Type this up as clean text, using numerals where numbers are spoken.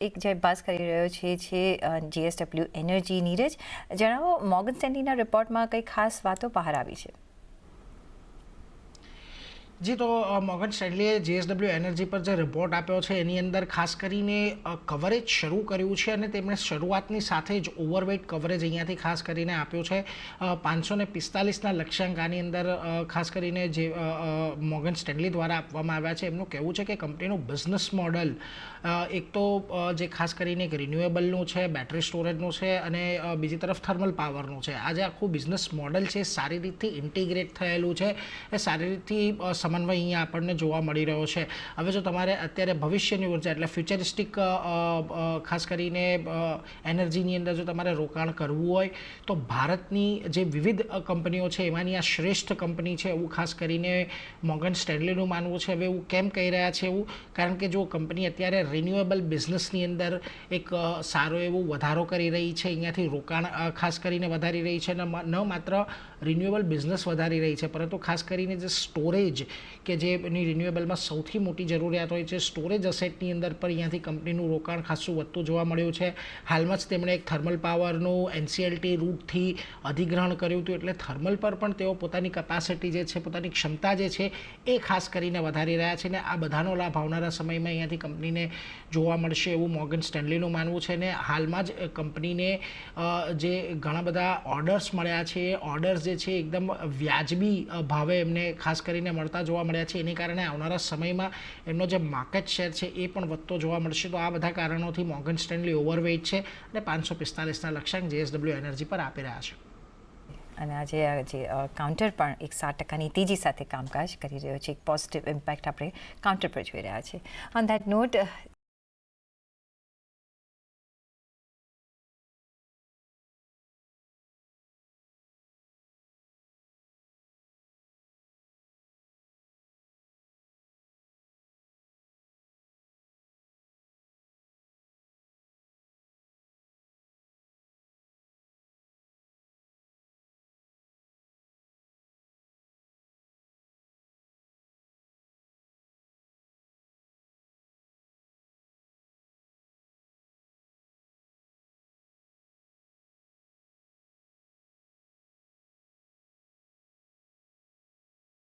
એક જે બસ કરી રહ્યો છે જીએસડબલ્યુ એનર્જી નીરજ જણાવો મોર્ગન સ્ટેન્લીના રિપોર્ટમાં કઈ ખાસ વાતો બહાર આવી છે. જી તો મોર્ગન સ્ટેન્લીએ જીએસડબલ્યુ એનર્જી પર જે રિપોર્ટ આપ્યો છે એની અંદર ખાસ કરીને કવરેજ શરૂ કર્યું છે અને તેમણે શરૂઆતની સાથે જ ઓવરવેટ કવરેજ અહીંયાથી ખાસ કરીને આપ્યો છે 545ના લક્ષ્યાંક આની અંદર ખાસ કરીને જે મોર્ગન સ્ટેન્લી દ્વારા આપવામાં આવ્યા છે. એમનું કહેવું છે કે કંપનીનું બિઝનેસ મોડલ એક તો જે ખાસ કરીને એક રિન્યુએબલનું છે, બેટરી સ્ટોરેજનું છે અને બીજી તરફ થર્મલ પાવરનું છે. આ જે આખું બિઝનેસ મોડલ છે સારી રીતથી ઇન્ટિગ્રેટ થયેલું છે, એ સારી રીતથી સમન્વય અહીંયા આપણને જોવા મળી રહ્યો છે. હવે જો તમારે અત્યારે ભવિષ્યની ઉર્જા એટલે ફ્યુચરિસ્ટિક ખાસ કરીને એનર્જીની અંદર જો તમારે રોકાણ કરવું હોય તો ભારતની જે વિવિધ કંપનીઓ છે એમાંની આ શ્રેષ્ઠ કંપની છે એવું ખાસ કરીને મોર્ગન સ્ટેન્લીનું માનવું છે. હવે એવું કેમ કહી રહ્યા છે એવું? કારણ કે જો કંપની અત્યારે રિન્યુએબલ બિઝનેસની અંદર એક સારો એવો વધારો કરી રહી છે, અહીંયાથી રોકાણ ખાસ કરીને વધારી રહી છે, ન માત્ર રિન્યુએબલ બિઝનેસ વધારી રહી છે પરંતુ ખાસ કરીને જે સ્ટોરેજ કે જે એની રિન્યુએબલમાં સૌથી મોટી જરૂરિયાત હોય છે સ્ટોરેજ અસેટની અંદર પર અહીંયાથી કંપનીનું રોકાણ ખાસું વધતું જોવા મળ્યું છે. હાલમાં જ તેમણે એક થર્મલ પાવરનું એનસીએલટી રૂટથી અધિગ્રહણ કર્યું હતું, એટલે થર્મલ પર પણ તેઓ પોતાની કેપેસિટી જે છે, પોતાની ક્ષમતા જે છે એ ખાસ કરીને વધારી રહ્યા છે અને આ બધાનો લાભ આવનારા સમયમાં અહીંયાથી કંપનીને જોવા મળશે એવું મોર્ગન સ્ટેન્લીનું માનવું છે. અને હાલમાં જ કંપનીને જે ઘણા બધા ઓર્ડર્સ મળ્યા છે એ ઓર્ડર્સ જે છે એકદમ વ્યાજબી ભાવે એમને ખાસ કરીને મળતા જોવા મળ્યા છે. એને કારણે આવનારા સમયમાં એમનો જે માર્કેટ શેર છે એ પણ વધતો જોવા મળશે. તો આ બધા કારણોથી મોર્ગન સ્ટેન્લી ઓવરવેઇટ છે અને 545ના લક્ષ્યાંક જીએસડબલ્યુ એનર્જી પર આપી રહ્યા છે. અને આજે જે કાઉન્ટર પણ એક 7%ની તેજી સાથે કામકાજ કરી રહ્યો છે. એક પોઝિટિવ ઇમ્પેક્ટ આપણે કાઉન્ટર પર જોઈ રહ્યા છીએ. On that not